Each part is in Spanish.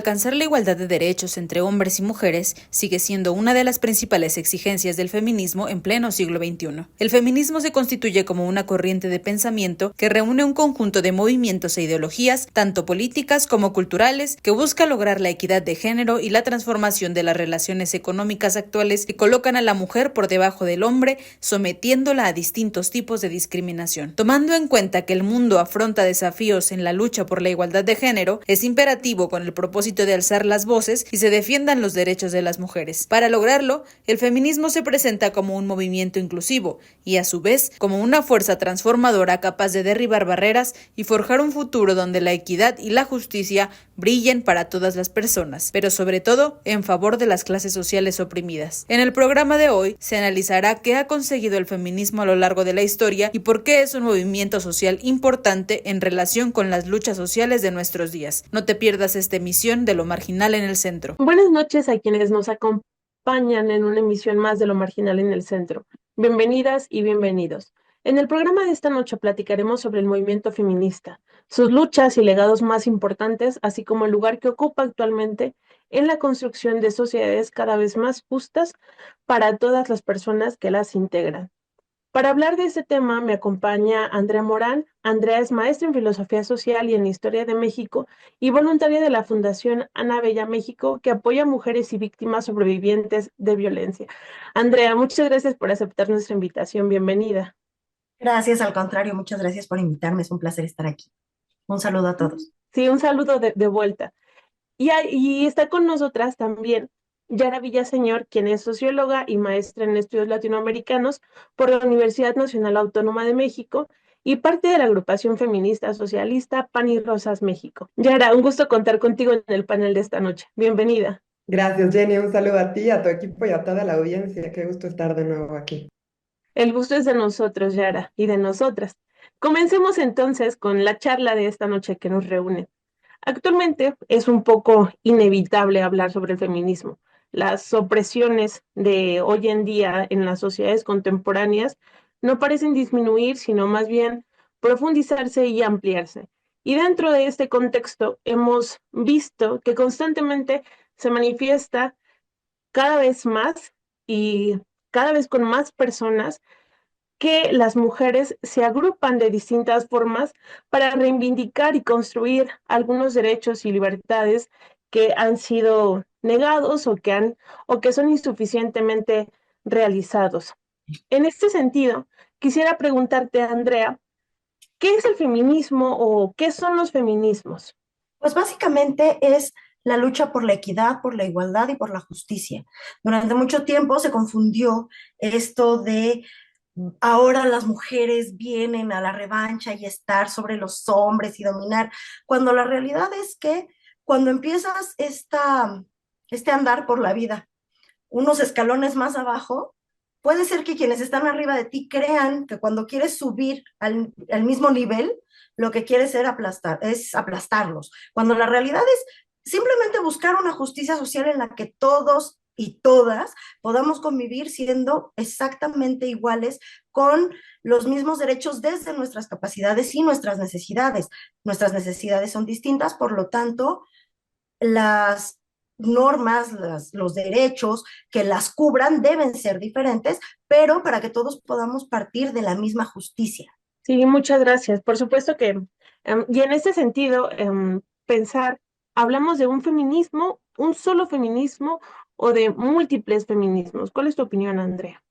Alcanzar la igualdad de derechos entre hombres y mujeres sigue siendo una de las principales exigencias del feminismo en pleno siglo XXI. El feminismo se constituye como una corriente de pensamiento que reúne un conjunto de movimientos e ideologías, tanto políticas como culturales, que busca lograr la equidad de género y la transformación de las relaciones económicas actuales que colocan a la mujer por debajo del hombre, sometiéndola a distintos tipos de discriminación. Tomando en cuenta que el mundo afronta desafíos en la lucha por la igualdad de género, es imperativo con el propósito de alzar las voces y se defiendan los derechos de las mujeres. Para lograrlo, el feminismo se presenta como un movimiento inclusivo y, a su vez, como una fuerza transformadora capaz de derribar barreras y forjar un futuro donde la equidad y la justicia brillen para todas las personas, pero sobre todo en favor de las clases sociales oprimidas. En el programa de hoy se analizará qué ha conseguido el feminismo a lo largo de la historia y por qué es un movimiento social importante en relación con las luchas sociales de nuestros días. No te pierdas esta emisión de Lo Marginal en el Centro. Buenas noches a quienes nos acompañan en una emisión más de Lo Marginal en el Centro. Bienvenidas y bienvenidos. En el programa de esta noche platicaremos sobre el movimiento feminista, sus luchas y legados más importantes, así como el lugar que ocupa actualmente en la construcción de sociedades cada vez más justas para todas las personas que las integran. Para hablar de este tema me acompaña Andrea Morán. Andrea es maestra en Filosofía Social y en Historia de México y voluntaria de la Fundación Ana Bella México, que apoya a mujeres y víctimas sobrevivientes de violencia. Andrea, muchas gracias por aceptar nuestra invitación. Bienvenida. Gracias, al contrario, muchas gracias por invitarme. Es un placer estar aquí. Un saludo a todos. Sí, un saludo de vuelta. Y está con nosotras también Yara Villaseñor, quien es socióloga y maestra en estudios latinoamericanos por la Universidad Nacional Autónoma de México y parte de la agrupación feminista socialista Pan y Rosas México. Yara, un gusto contar contigo en el panel de esta noche. Bienvenida. Gracias, Jenny. Un saludo a ti, a tu equipo y a toda la audiencia. Qué gusto estar de nuevo aquí. El gusto es de nosotros, Yara, y de nosotras. Comencemos entonces con la charla de esta noche que nos reúne. Actualmente es un poco inevitable hablar sobre el feminismo. Las opresiones de hoy en día en las sociedades contemporáneas no parecen disminuir, sino más bien profundizarse y ampliarse. Y dentro de este contexto hemos visto que constantemente se manifiesta cada vez más y cada vez con más personas que las mujeres se agrupan de distintas formas para reivindicar y construir algunos derechos y libertades que han sido negados o que son insuficientemente realizados. En este sentido, quisiera preguntarte, Andrea, ¿qué es el feminismo o qué son los feminismos? Pues básicamente es la lucha por la equidad, por la igualdad y por la justicia. Durante mucho tiempo se confundió esto de ahora las mujeres vienen a la revancha y estar sobre los hombres y dominar, cuando la realidad es que cuando empiezas este andar por la vida, unos escalones más abajo, puede ser que quienes están arriba de ti crean que cuando quieres subir al mismo nivel, lo que quieres es aplastarlos, cuando la realidad es simplemente buscar una justicia social en la que todos y todas podamos convivir siendo exactamente iguales con los mismos derechos desde nuestras capacidades y nuestras necesidades. Nuestras necesidades son distintas, por lo tanto, las normas, los derechos que las cubran deben ser diferentes, pero para que todos podamos partir de la misma justicia. Sí, muchas gracias. Por supuesto que, y en este sentido, pensar, ¿hablamos de un feminismo, un solo feminismo o de múltiples feminismos? ¿Cuál es tu opinión, Andrea?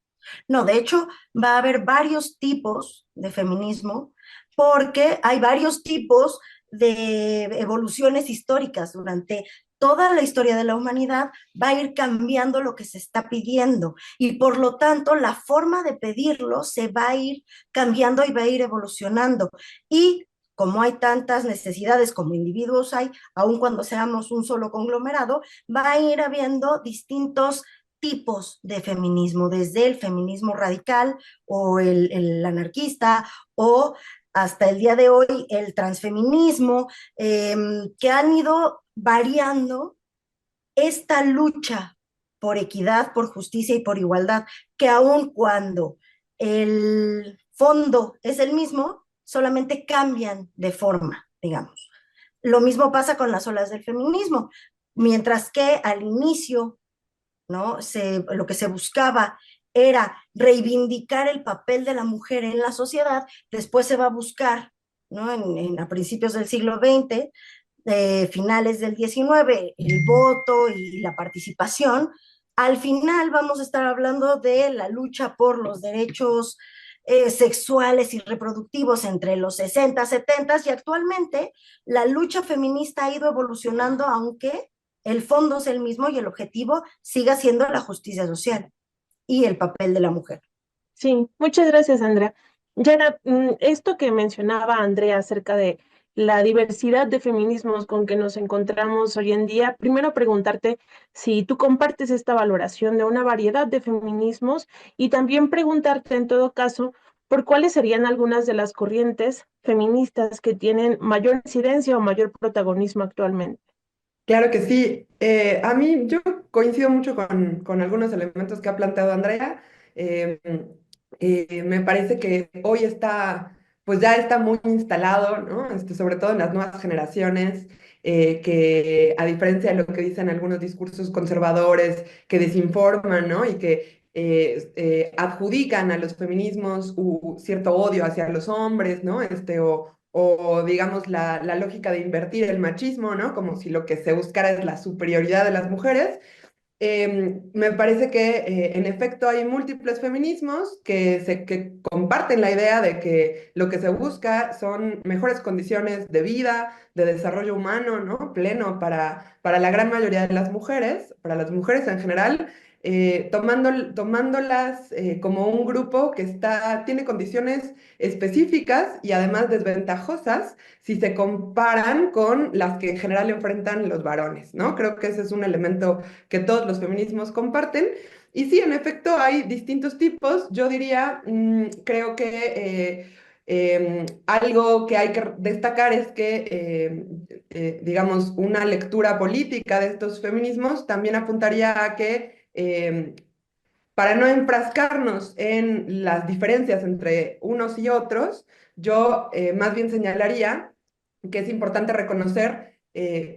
No, de hecho, va a haber varios tipos de feminismo porque hay varios tipos de evoluciones históricas durante toda la historia de la humanidad. Va a ir cambiando lo que se está pidiendo y por lo tanto la forma de pedirlo se va a ir cambiando y va a ir evolucionando. Y como hay tantas necesidades como individuos hay, aun cuando seamos un solo conglomerado, va a ir habiendo distintos tipos de feminismo, desde el feminismo radical o el anarquista o hasta el día de hoy el transfeminismo, que han ido variando esta lucha por equidad, por justicia y por igualdad, que aun cuando el fondo es el mismo, solamente cambian de forma, digamos. Lo mismo pasa con las olas del feminismo, mientras que al inicio, ¿no? Lo que se buscaba era reivindicar el papel de la mujer en la sociedad, después se va a buscar, ¿no? A principios del siglo XX, finales del XIX, el voto y la participación. Al final vamos a estar hablando de la lucha por los derechos sexuales y reproductivos entre los 60, 70 y actualmente la lucha feminista ha ido evolucionando, aunque el fondo es el mismo y el objetivo siga siendo la justicia social y el papel de la mujer. Sí, muchas gracias, Andrea. Yara, esto que mencionaba Andrea acerca de la diversidad de feminismos con que nos encontramos hoy en día, primero preguntarte si tú compartes esta valoración de una variedad de feminismos y también preguntarte en todo caso por cuáles serían algunas de las corrientes feministas que tienen mayor incidencia o mayor protagonismo actualmente. Claro que sí. A mí yo coincido mucho con algunos elementos que ha planteado Andrea. Eh, Me parece que hoy está, pues ya está muy instalado, ¿no? Sobre todo en las nuevas generaciones, que a diferencia de lo que dicen algunos discursos conservadores que desinforman, ¿no? Y que adjudican a los feminismos cierto odio hacia los hombres, ¿no? O digamos la lógica de invertir el machismo, ¿no? Como si lo que se buscara es la superioridad de las mujeres. Me parece que en efecto hay múltiples feminismos que comparten la idea de que lo que se busca son mejores condiciones de vida, de desarrollo humano, ¿no? Pleno para la gran mayoría de las mujeres, para las mujeres en general, tomándolas como un grupo que tiene condiciones específicas y además desventajosas si se comparan con las que en general enfrentan los varones, ¿no? Creo que ese es un elemento que todos los feminismos comparten. Y sí, en efecto, hay distintos tipos. Yo diría, creo que algo que hay que destacar es que, digamos, una lectura política de estos feminismos también apuntaría a que para no enfrascarnos en las diferencias entre unos y otros, yo más bien señalaría que es importante reconocer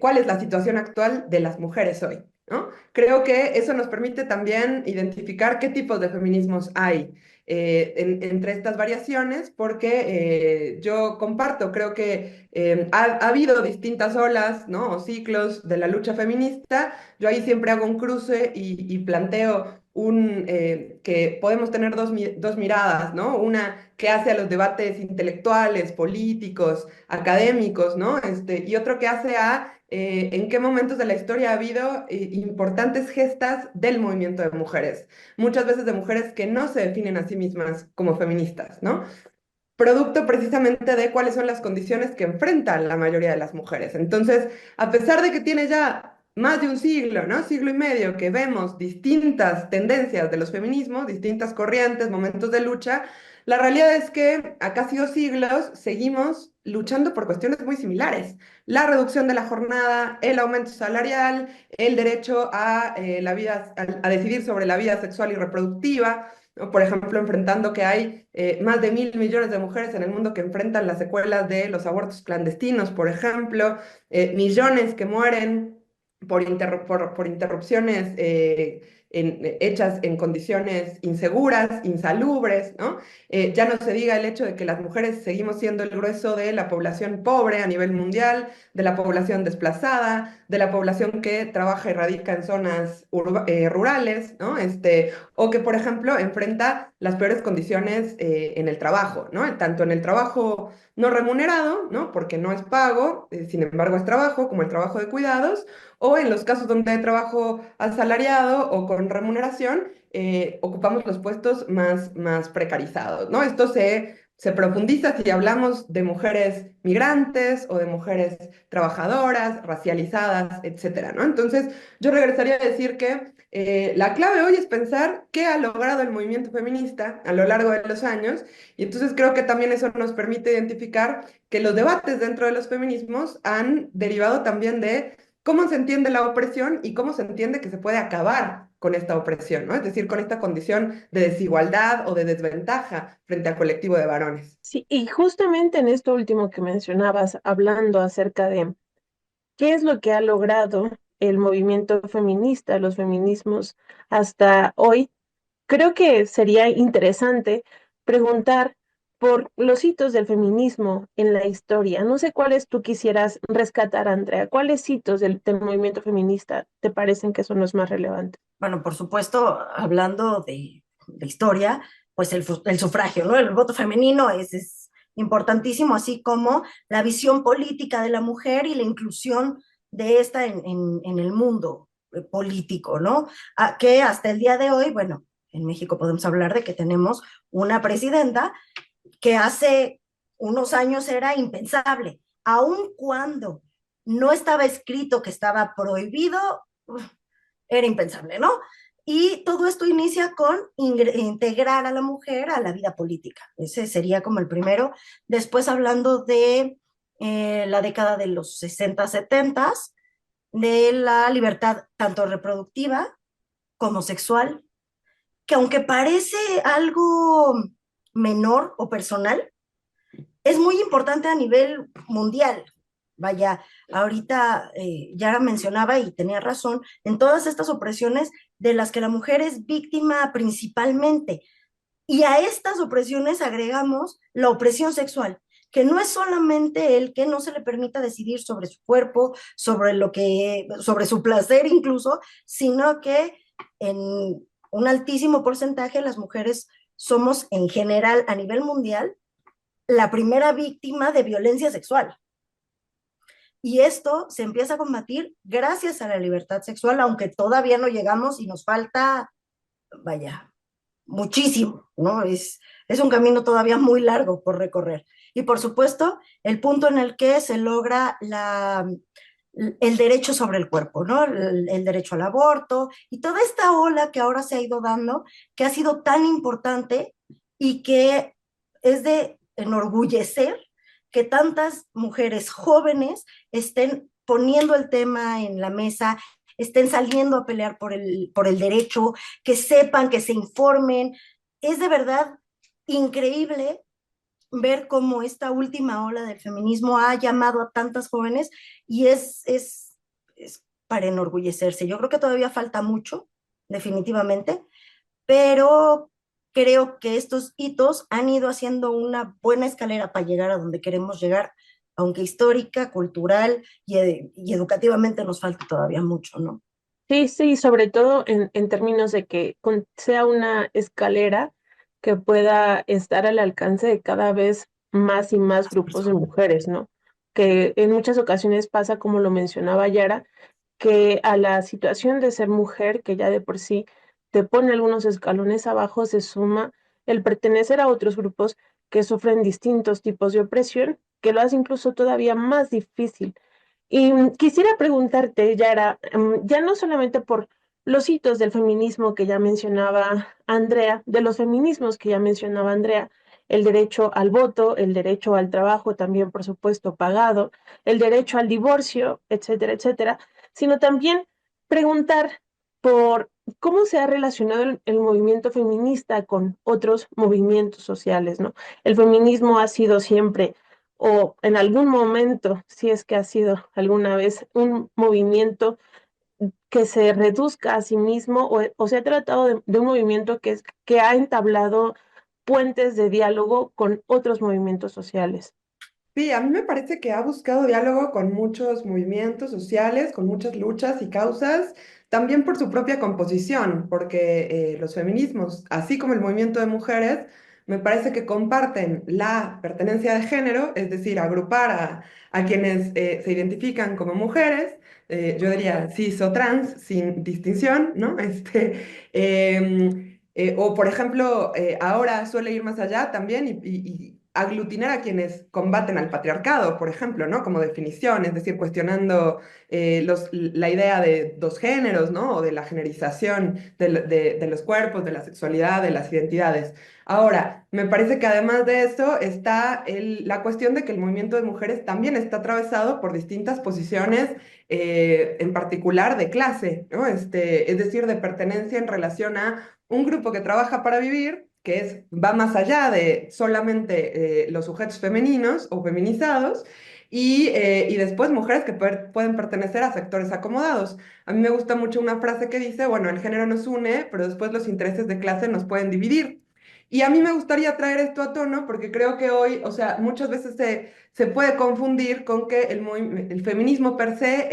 cuál es la situación actual de las mujeres hoy, ¿no? Creo que eso nos permite también identificar qué tipos de feminismos hay entre estas variaciones, porque yo comparto, creo que ha habido distintas olas, ¿no? O ciclos de la lucha feminista. Yo ahí siempre hago un cruce y planteo que podemos tener dos miradas, ¿no? Una que hace a los debates intelectuales, políticos, académicos, ¿no? Y otro que hace a en qué momentos de la historia ha habido importantes gestas del movimiento de mujeres, muchas veces de mujeres que no se definen a sí mismas como feministas, ¿no? Producto precisamente de cuáles son las condiciones que enfrentan la mayoría de las mujeres. Entonces, a pesar de que tiene ya más de un siglo, ¿no? Siglo y medio, que vemos distintas tendencias de los feminismos, distintas corrientes, momentos de lucha, la realidad es que a casi 2 siglos seguimos luchando por cuestiones muy similares. La reducción de la jornada, el aumento salarial, el derecho a decidir sobre la vida sexual y reproductiva, ¿no? Por ejemplo, enfrentando que hay más de 1.000 millones de mujeres en el mundo que enfrentan las secuelas de los abortos clandestinos, por ejemplo, millones que mueren por interrupciones hechas en condiciones inseguras, insalubres, ¿no? Ya no se diga el hecho de que las mujeres seguimos siendo el grueso de la población pobre a nivel mundial, de la población desplazada, de la población que trabaja y radica en zonas rurales, ¿no? O que, por ejemplo, enfrenta las peores condiciones en el trabajo, ¿no? Tanto en el trabajo no remunerado, ¿no? Porque no es pago, sin embargo es trabajo, como el trabajo de cuidados, o en los casos donde hay trabajo asalariado o con remuneración, ocupamos los puestos más precarizados, ¿no? Esto se profundiza si hablamos de mujeres migrantes o de mujeres trabajadoras, racializadas, etcétera, ¿no? Entonces, yo regresaría a decir que la clave hoy es pensar qué ha logrado el movimiento feminista a lo largo de los años, y entonces creo que también eso nos permite identificar que los debates dentro de los feminismos han derivado también de cómo se entiende la opresión y cómo se entiende que se puede acabar con esta opresión, ¿no? Es decir, con esta condición de desigualdad o de desventaja frente al colectivo de varones. Sí, y justamente en esto último que mencionabas, hablando acerca de qué es lo que ha logrado el movimiento feminista, los feminismos hasta hoy, creo que sería interesante preguntar por los hitos del feminismo en la historia. No sé cuáles tú quisieras rescatar, Andrea. ¿Cuáles hitos del movimiento feminista te parecen que son los más relevantes? Bueno, por supuesto, hablando de historia, pues el sufragio, ¿no? El voto femenino es importantísimo, así como la visión política de la mujer y la inclusión de esta en el mundo político, ¿no? Que hasta el día de hoy, bueno, en México podemos hablar de que tenemos una presidenta que hace unos años era impensable, aun cuando no estaba escrito que estaba prohibido, era impensable, ¿no? Y todo esto inicia con integrar a la mujer a la vida política. Ese sería como el primero. Después hablando de la década de los 60, 70, de la libertad tanto reproductiva como sexual, que aunque parece algo menor o personal, es muy importante a nivel mundial. Vaya, ahorita Yara mencionaba y tenía razón en todas estas opresiones de las que la mujer es víctima principalmente. Y a estas opresiones agregamos la opresión sexual, que no es solamente el que no se le permita decidir sobre su cuerpo, sobre su placer incluso, sino que en un altísimo porcentaje las mujeres somos en general a nivel mundial la primera víctima de violencia sexual. Y esto se empieza a combatir gracias a la libertad sexual, aunque todavía no llegamos y nos falta, vaya, muchísimo, ¿no? Es un camino todavía muy largo por recorrer. Y por supuesto, el punto en el que se logra el derecho sobre el cuerpo, ¿no? El derecho al aborto y toda esta ola que ahora se ha ido dando, que ha sido tan importante y que es de enorgullecer que tantas mujeres jóvenes estén poniendo el tema en la mesa, estén saliendo a pelear por el derecho, que sepan, que se informen. Es de verdad increíble ver cómo esta última ola del feminismo ha llamado a tantas jóvenes y es para enorgullecerse. Yo creo que todavía falta mucho, definitivamente, pero creo que estos hitos han ido haciendo una buena escalera para llegar a donde queremos llegar, aunque histórica, cultural y educativamente nos falta todavía mucho, ¿no? Sí, sí, sobre todo en términos de que sea una escalera que pueda estar al alcance de cada vez más y más Las grupos de personas. mujeres, ¿no? Que en muchas ocasiones pasa, como lo mencionaba Yara, que a la situación de ser mujer, que ya de por sí te pone algunos escalones abajo, se suma el pertenecer a otros grupos que sufren distintos tipos de opresión, que lo hace incluso todavía más difícil. Y quisiera preguntarte, Yara, ya no solamente por los hitos del feminismo que ya mencionaba Andrea, de los feminismos que ya mencionaba Andrea, el derecho al voto, el derecho al trabajo también, por supuesto, pagado, el derecho al divorcio, etcétera, etcétera, sino también preguntar por cómo se ha relacionado el movimiento feminista con otros movimientos sociales, ¿no? El feminismo ha sido siempre o en algún momento, si es que ha sido alguna vez un movimiento que se reduzca a sí mismo o se ha tratado de un movimiento que ha entablado puentes de diálogo con otros movimientos sociales. Sí, a mí me parece que ha buscado diálogo con muchos movimientos sociales, con muchas luchas y causas, también por su propia composición, porque los feminismos, así como el movimiento de mujeres, me parece que comparten la pertenencia de género, es decir, agrupar a quienes se identifican como mujeres, yo diría cis o trans, sin distinción, ¿no? O por ejemplo, ahora suele ir más allá también aglutinar a quienes combaten al patriarcado, por ejemplo, ¿no? Como definición, es decir, cuestionando la idea de dos géneros, ¿no? O de la generización de los cuerpos, de la sexualidad, de las identidades. Ahora, me parece que además de eso está la cuestión de que el movimiento de mujeres también está atravesado por distintas posiciones, en particular de clase, ¿no? Es decir, de pertenencia en relación a un grupo que trabaja para vivir, va más allá de solamente los sujetos femeninos o feminizados, y después mujeres que pueden pertenecer a sectores acomodados. A mí me gusta mucho una frase que dice, bueno, el género nos une, pero después los intereses de clase nos pueden dividir. Y a mí me gustaría traer esto a tono porque creo que hoy, o sea, muchas veces se puede confundir con que el feminismo per se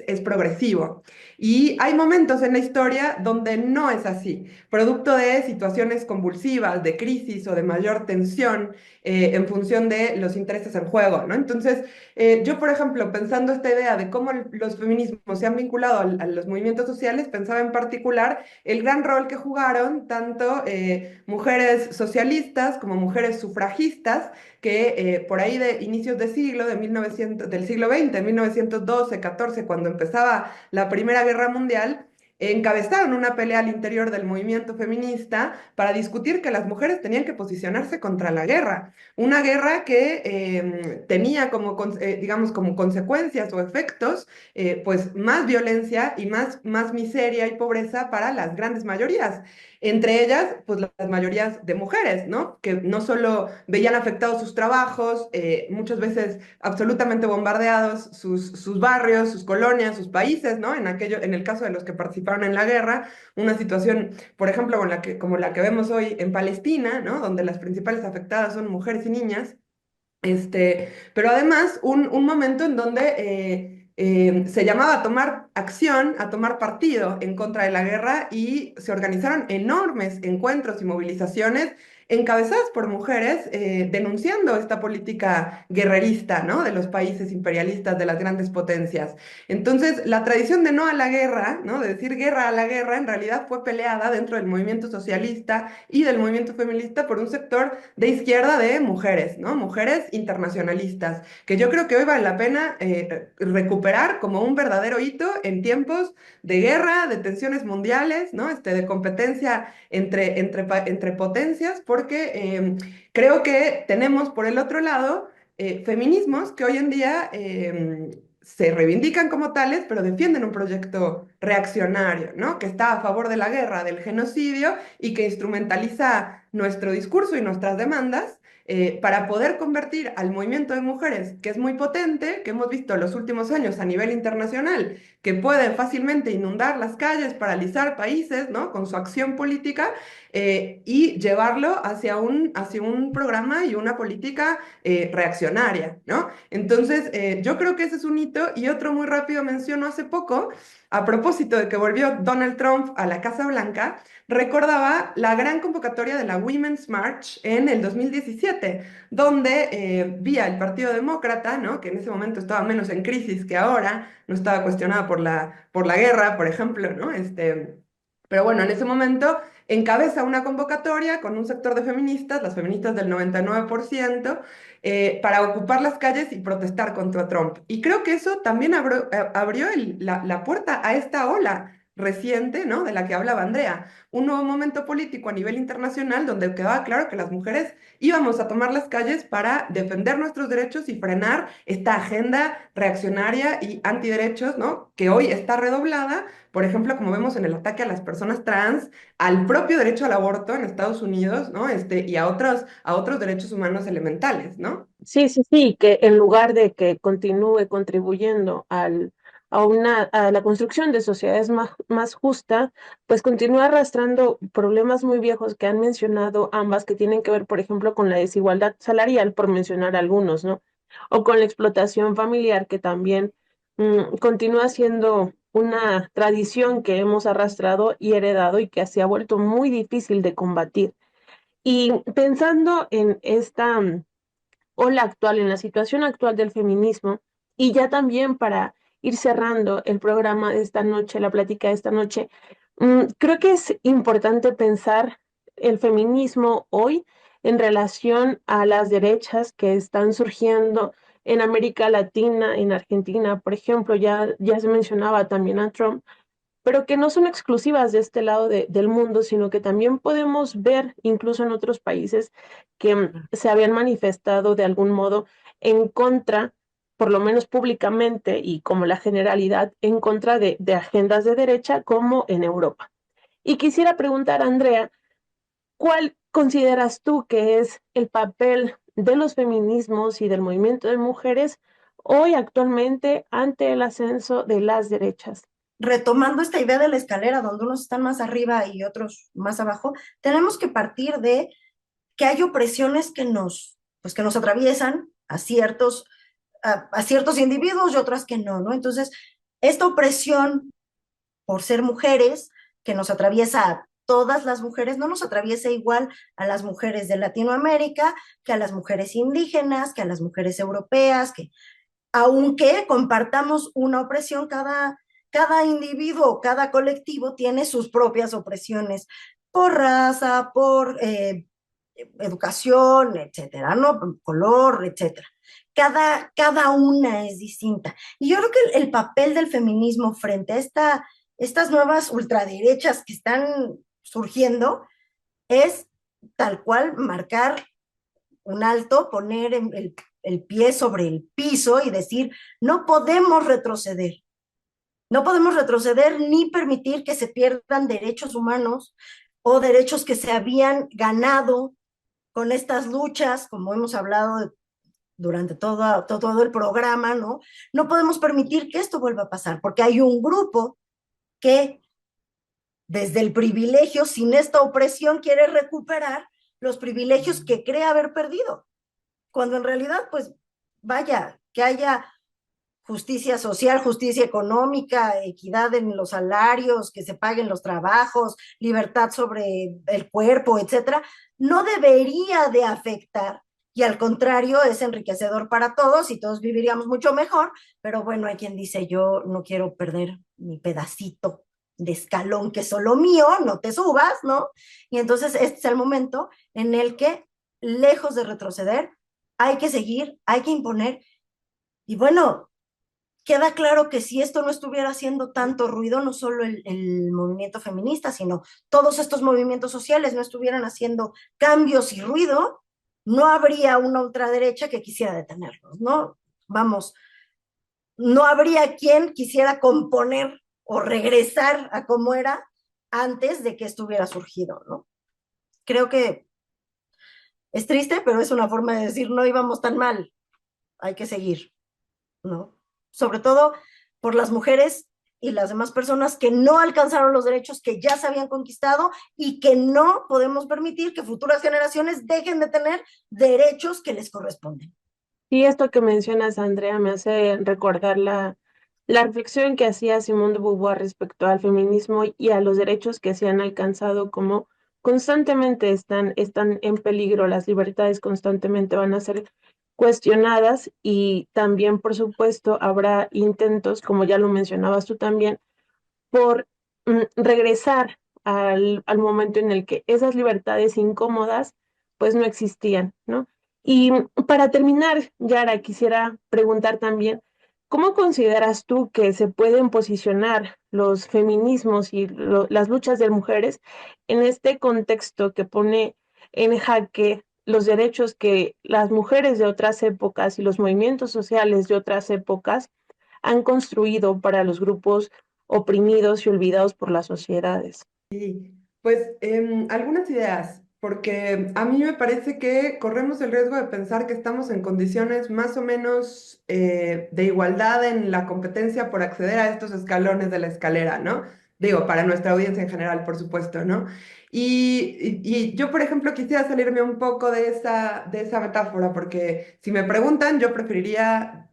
es progresivo. Y hay momentos en la historia donde no es así, producto de situaciones convulsivas, de crisis o de mayor tensión en función de los intereses en juego, ¿no? Entonces, yo, por ejemplo, pensando esta idea de cómo los feminismos se han vinculado a los movimientos sociales, pensaba en particular el gran rol que jugaron tanto mujeres socialistas como mujeres sufragistas, que por ahí de inicios de siglo, del siglo XX, 1912, 14, cuando empezaba la Primera Guerra Mundial, encabezaron una pelea al interior del movimiento feminista para discutir que las mujeres tenían que posicionarse contra la guerra. Una guerra que tenía digamos, como consecuencias o efectos, pues más violencia y más miseria y pobreza para las grandes mayorías. Entre ellas, pues las mayorías de mujeres, ¿no? Que no solo veían afectados sus trabajos, muchas veces absolutamente bombardeados sus barrios, sus colonias, sus países, ¿no? En el caso de los que participaron en la guerra, una situación, por ejemplo, como la que vemos hoy en Palestina, ¿no? Donde las principales afectadas son mujeres y niñas. Pero además un momento en donde se llamaba a tomar acción, a tomar partido en contra de la guerra, y se organizaron enormes encuentros y movilizaciones encabezadas por mujeres denunciando esta política guerrerista, ¿no? De los países imperialistas, de las grandes potencias. Entonces, la tradición de no a la guerra, ¿no? De decir guerra a la guerra, en realidad fue peleada dentro del movimiento socialista y del movimiento feminista por un sector de izquierda de mujeres, ¿no? Mujeres internacionalistas, que yo creo que hoy vale la pena recuperar como un verdadero hito en tiempos de guerra, de tensiones mundiales, ¿no? De competencia entre potencias, porque creo que tenemos por el otro lado feminismos que hoy en día se reivindican como tales, pero defienden un proyecto reaccionario, ¿no? Que está a favor de la guerra, del genocidio, y que instrumentaliza nuestro discurso y nuestras demandas para poder convertir al movimiento de mujeres, que es muy potente, que hemos visto en los últimos años a nivel internacional, que puede fácilmente inundar las calles, paralizar países, ¿no? Con su acción política, y llevarlo hacia un programa y una política reaccionaria, ¿no? Entonces, yo creo que ese es un hito. Y otro muy rápido menciono hace poco, a propósito de que volvió Donald Trump a la Casa Blanca, recordaba la gran convocatoria de la Women's March en el 2017, donde vía el Partido Demócrata, ¿no? Que en ese momento estaba menos en crisis que ahora, no estaba cuestionada por la guerra, por ejemplo, ¿no? Pero bueno, en ese momento encabeza una convocatoria con un sector de feministas, las feministas del 99%, para ocupar las calles y protestar contra Trump. Y creo que eso también abrió la puerta a esta ola reciente, ¿no? De la que hablaba Andrea, un nuevo momento político a nivel internacional donde quedaba claro que las mujeres íbamos a tomar las calles para defender nuestros derechos y frenar esta agenda reaccionaria y antiderechos, ¿no? Que hoy está redoblada, por ejemplo, como vemos en el ataque a las personas trans, al propio derecho al aborto en Estados Unidos, ¿no? Y a otros derechos humanos elementales, ¿no? Sí, sí, sí, que en lugar de que continúe contribuyendo a la construcción de sociedades más justas, pues continúa arrastrando problemas muy viejos que han mencionado ambas, que tienen que ver, por ejemplo, con la desigualdad salarial, por mencionar algunos, ¿no? O con la explotación familiar, que también continúa siendo una tradición que hemos arrastrado y heredado y que se ha vuelto muy difícil de combatir. Y pensando en esta ola actual, en la situación actual del feminismo, y ya también para ir cerrando el programa de esta noche, la plática de esta noche, creo que es importante pensar el feminismo hoy en relación a las derechas que están surgiendo en América Latina, en Argentina, por ejemplo, ya se mencionaba también a Trump, pero que no son exclusivas de este lado del mundo, sino que también podemos ver incluso en otros países que se habían manifestado de algún modo en contra, por lo menos públicamente y como la generalidad, en contra de agendas de derecha como en Europa. Y quisiera preguntar a Andrea, ¿cuál consideras tú que es el papel de los feminismos y del movimiento de mujeres hoy actualmente ante el ascenso de las derechas? Retomando esta idea de la escalera, donde unos están más arriba y otros más abajo, tenemos que partir de que hay opresiones que nos atraviesan a ciertos individuos y otras que no, ¿no? Entonces, esta opresión por ser mujeres, que nos atraviesa a todas las mujeres, no nos atraviesa igual a las mujeres de Latinoamérica, que a las mujeres indígenas, que a las mujeres europeas, que aunque compartamos una opresión, cada individuo, cada colectivo tiene sus propias opresiones por raza, por educación, etcétera, ¿no? Color, etcétera. Cada una es distinta. Y yo creo que el papel del feminismo frente a estas nuevas ultraderechas que están surgiendo es tal cual marcar un alto, poner el pie sobre el piso y decir, no podemos retroceder. No podemos retroceder ni permitir que se pierdan derechos humanos o derechos que se habían ganado con estas luchas, como hemos hablado durante todo el programa, ¿no? No podemos permitir que esto vuelva a pasar, porque hay un grupo que desde el privilegio, sin esta opresión, quiere recuperar los privilegios que cree haber perdido, cuando en realidad, pues, vaya, que haya justicia social, justicia económica, equidad en los salarios, que se paguen los trabajos, libertad sobre el cuerpo, etcétera, no debería de afectar y al contrario es enriquecedor para todos y todos viviríamos mucho mejor, pero bueno, hay quien dice yo no quiero perder mi pedacito de escalón que es solo mío, no te subas, ¿no? Y entonces este es el momento en el que, lejos de retroceder, hay que seguir, hay que imponer, y bueno, queda claro que si esto no estuviera haciendo tanto ruido, no solo el movimiento feminista, sino todos estos movimientos sociales no estuvieran haciendo cambios y ruido, no habría una ultraderecha que quisiera detenerlos, ¿no? Vamos, no habría quien quisiera componer o regresar a como era antes de que esto hubiera surgido, ¿no? Creo que es triste, pero es una forma de decir no íbamos tan mal, hay que seguir, ¿no? Sobre todo por las mujeres y las demás personas que no alcanzaron los derechos que ya se habían conquistado y que no podemos permitir que futuras generaciones dejen de tener derechos que les corresponden. Y esto que mencionas, Andrea, me hace recordar la reflexión que hacía Simone de Beauvoir respecto al feminismo y a los derechos que se han alcanzado, como constantemente están en peligro, las libertades constantemente van a ser cuestionadas y también, por supuesto, habrá intentos, como ya lo mencionabas tú también, por regresar al momento en el que esas libertades incómodas pues no existían, ¿no? Y para terminar, Yara, quisiera preguntar también, ¿cómo consideras tú que se pueden posicionar los feminismos y las luchas de mujeres en este contexto que pone en jaque los derechos que las mujeres de otras épocas y los movimientos sociales de otras épocas han construido para los grupos oprimidos y olvidados por las sociedades? Sí, pues algunas ideas, porque a mí me parece que corremos el riesgo de pensar que estamos en condiciones más o menos de igualdad en la competencia por acceder a estos escalones de la escalera, ¿no? Digo, para nuestra audiencia en general, por supuesto, ¿no? Y yo, por ejemplo, quisiera salirme un poco de esa metáfora, porque si me preguntan, yo preferiría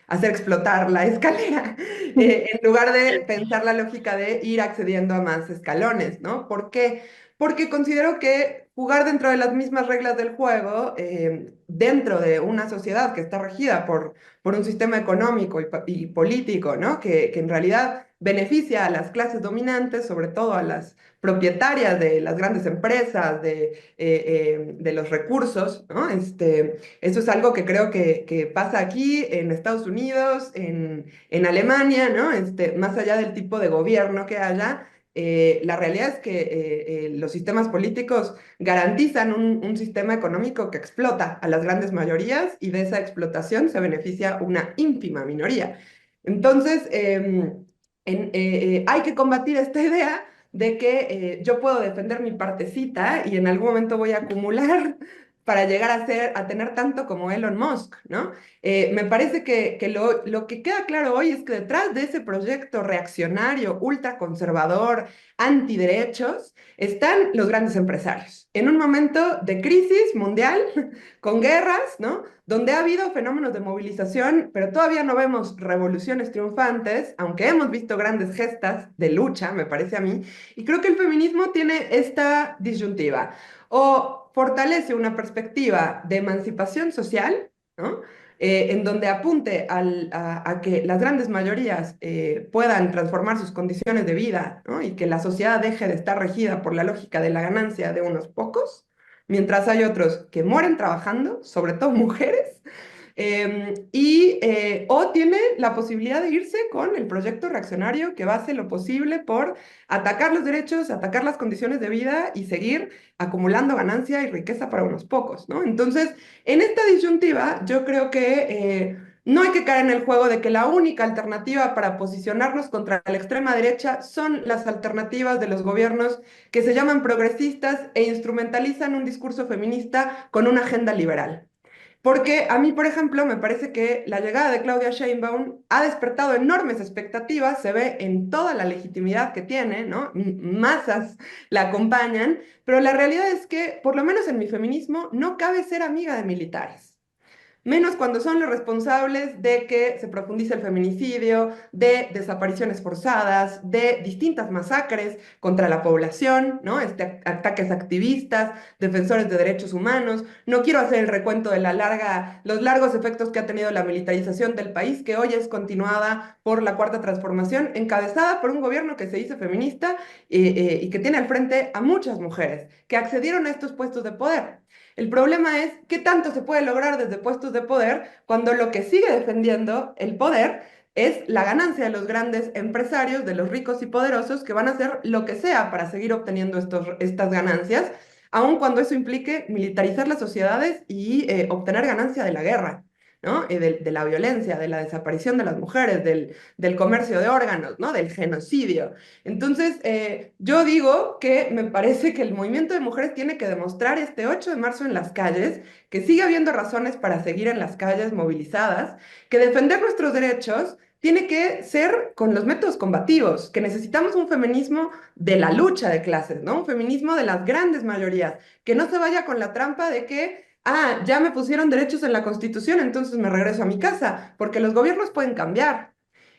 hacer explotar la escalera en lugar de pensar la lógica de ir accediendo a más escalones, ¿no? ¿Por qué? Porque considero que jugar dentro de las mismas reglas del juego, dentro de una sociedad que está regida por un sistema económico y político, ¿no? Que en realidad beneficia a las clases dominantes, sobre todo a las propietarias de las grandes empresas, de los recursos, ¿no? Eso es algo que creo que pasa aquí en Estados Unidos, en Alemania, ¿no? Más allá del tipo de gobierno que haya, la realidad es que los sistemas políticos garantizan un sistema económico que explota a las grandes mayorías y de esa explotación se beneficia una ínfima minoría. Entonces, hay que combatir esta idea de que yo puedo defender mi partecita y en algún momento voy a acumular para llegar a tener tanto como Elon Musk, ¿no? Me parece que lo que queda claro hoy es que detrás de ese proyecto reaccionario, ultraconservador, antiderechos, están los grandes empresarios. En un momento de crisis mundial, con guerras, ¿no? Donde ha habido fenómenos de movilización, pero todavía no vemos revoluciones triunfantes, aunque hemos visto grandes gestas de lucha, me parece a mí, y creo que el feminismo tiene esta disyuntiva. O fortalece una perspectiva de emancipación social, ¿no? En donde apunte a que las grandes mayorías puedan transformar sus condiciones de vida, ¿no? Y que la sociedad deje de estar regida por la lógica de la ganancia de unos pocos, mientras hay otros que mueren trabajando, sobre todo mujeres, o tiene la posibilidad de irse con el proyecto reaccionario que va a hacer lo posible por atacar los derechos, atacar las condiciones de vida y seguir acumulando ganancia y riqueza para unos pocos, ¿no? Entonces, en esta disyuntiva, yo creo que no hay que caer en el juego de que la única alternativa para posicionarnos contra la extrema derecha son las alternativas de los gobiernos que se llaman progresistas e instrumentalizan un discurso feminista con una agenda liberal. Porque a mí, por ejemplo, me parece que la llegada de Claudia Sheinbaum ha despertado enormes expectativas, se ve en toda la legitimidad que tiene, ¿no? Masas la acompañan, pero la realidad es que, por lo menos en mi feminismo, no cabe ser amiga de militares. Menos cuando son los responsables de que se profundice el feminicidio, de desapariciones forzadas, de distintas masacres contra la población, ¿no? Ataques activistas, defensores de derechos humanos. No quiero hacer el recuento de los largos efectos que ha tenido la militarización del país, que hoy es continuada por la Cuarta Transformación, encabezada por un gobierno que se dice feminista y que tiene al frente a muchas mujeres que accedieron a estos puestos de poder. El problema es qué tanto se puede lograr desde puestos de poder cuando lo que sigue defendiendo el poder es la ganancia de los grandes empresarios, de los ricos y poderosos que van a hacer lo que sea para seguir obteniendo estas ganancias, aun cuando eso implique militarizar las sociedades y obtener ganancia de la guerra, ¿no? De la violencia, de la desaparición de las mujeres, del comercio de órganos, ¿no? Del genocidio. Entonces, yo digo que me parece que el movimiento de mujeres tiene que demostrar este 8 de marzo en las calles que sigue habiendo razones para seguir en las calles movilizadas, que defender nuestros derechos tiene que ser con los métodos combativos, que necesitamos un feminismo de la lucha de clases, ¿no? Un feminismo de las grandes mayorías, que no se vaya con la trampa de que ya me pusieron derechos en la Constitución, entonces me regreso a mi casa, porque los gobiernos pueden cambiar.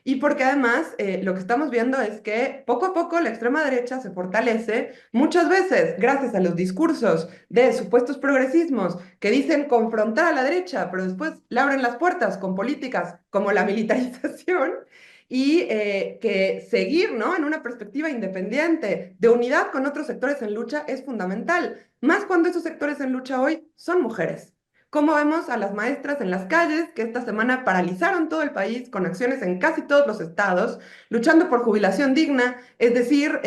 Y porque además lo que estamos viendo es que poco a poco la extrema derecha se fortalece, muchas veces gracias a los discursos de supuestos progresismos que dicen confrontar a la derecha, pero después le abren las puertas con políticas como la militarización y que seguir, ¿no? En una perspectiva independiente, de unidad con otros sectores en lucha, es fundamental, más cuando esos sectores en lucha hoy son mujeres. Como vemos a las maestras en las calles que esta semana paralizaron todo el país con acciones en casi todos los estados, luchando por jubilación digna, es decir,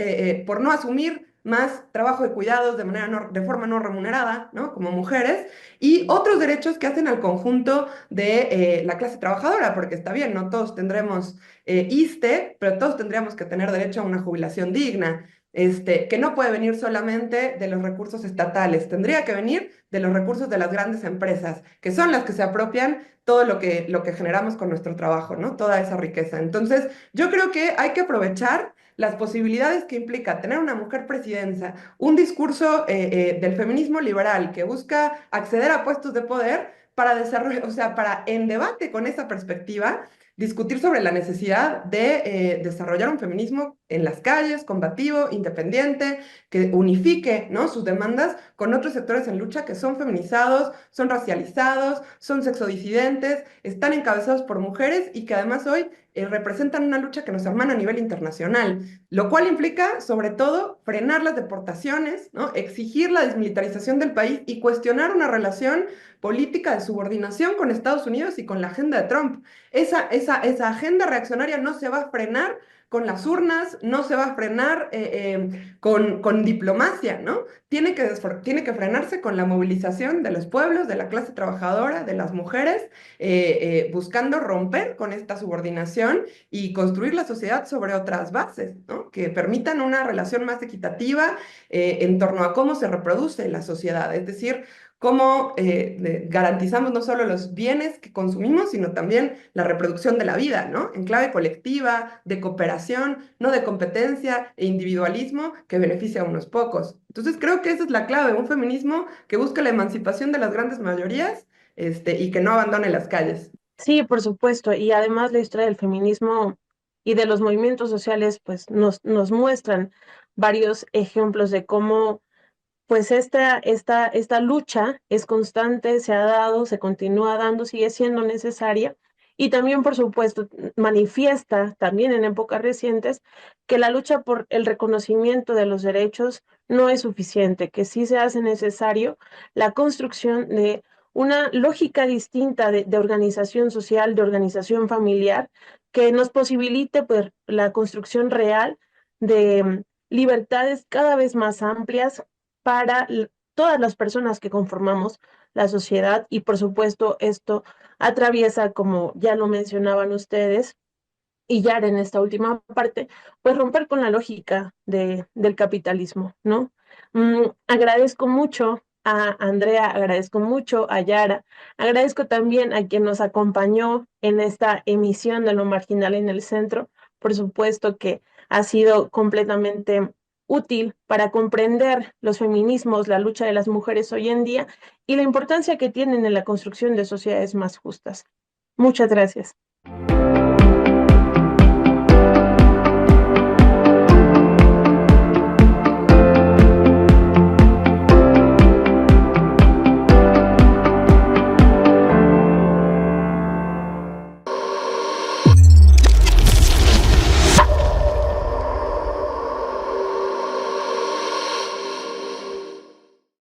por no asumir más trabajo de cuidados de forma no remunerada, ¿no? Como mujeres, y otros derechos que hacen al conjunto de la clase trabajadora, porque está bien, no todos tendremos ISSSTE, pero todos tendríamos que tener derecho a una jubilación digna. Que no puede venir solamente de los recursos estatales, tendría que venir de los recursos de las grandes empresas, que son las que se apropian todo lo que generamos con nuestro trabajo, ¿no? Toda esa riqueza. Entonces, yo creo que hay que aprovechar las posibilidades que implica tener una mujer presidenta, un discurso del feminismo liberal que busca acceder a puestos de poder para desarrollar, o sea, para en debate con esa perspectiva discutir sobre la necesidad de desarrollar un feminismo en las calles, combativo, independiente, que unifique, ¿no? Sus demandas con otros sectores en lucha que son feminizados, son racializados, son sexodisidentes, están encabezados por mujeres y que además hoy representan una lucha que nos hermana a nivel internacional, lo cual implica, sobre todo, frenar las deportaciones, ¿no? Exigir la desmilitarización del país y cuestionar una relación política de subordinación con Estados Unidos y con la agenda de Trump. Esa agenda reaccionaria no se va a frenar con las urnas, no se va a frenar con diplomacia, ¿no? Tiene que frenarse con la movilización de los pueblos, de la clase trabajadora, de las mujeres, buscando romper con esta subordinación y construir la sociedad sobre otras bases, ¿no? Que permitan una relación más equitativa en torno a cómo se reproduce la sociedad, es decir, cómo garantizamos no solo los bienes que consumimos, sino también la reproducción de la vida, ¿no? En clave colectiva, de cooperación, no de competencia e individualismo que beneficia a unos pocos. Entonces creo que esa es la clave, un feminismo que busca la emancipación de las grandes mayorías, y que no abandone las calles. Sí, por supuesto, y además la historia del feminismo y de los movimientos sociales pues nos muestran varios ejemplos de cómo pues esta lucha es constante, se ha dado, se continúa dando, sigue siendo necesaria y también, por supuesto, manifiesta también en épocas recientes que la lucha por el reconocimiento de los derechos no es suficiente, que sí se hace necesario la construcción de una lógica distinta de organización social, de organización familiar, que nos posibilite pues, la construcción real de libertades cada vez más amplias para todas las personas que conformamos la sociedad y por supuesto esto atraviesa, como ya lo mencionaban ustedes, y ya en esta última parte, pues romper con la lógica del capitalismo, ¿no? Agradezco mucho a Andrea, agradezco mucho a Yara, agradezco también a quien nos acompañó en esta emisión de Lo Marginal en el Centro, por supuesto que ha sido completamente útil para comprender los feminismos, la lucha de las mujeres hoy en día y la importancia que tienen en la construcción de sociedades más justas. Muchas gracias.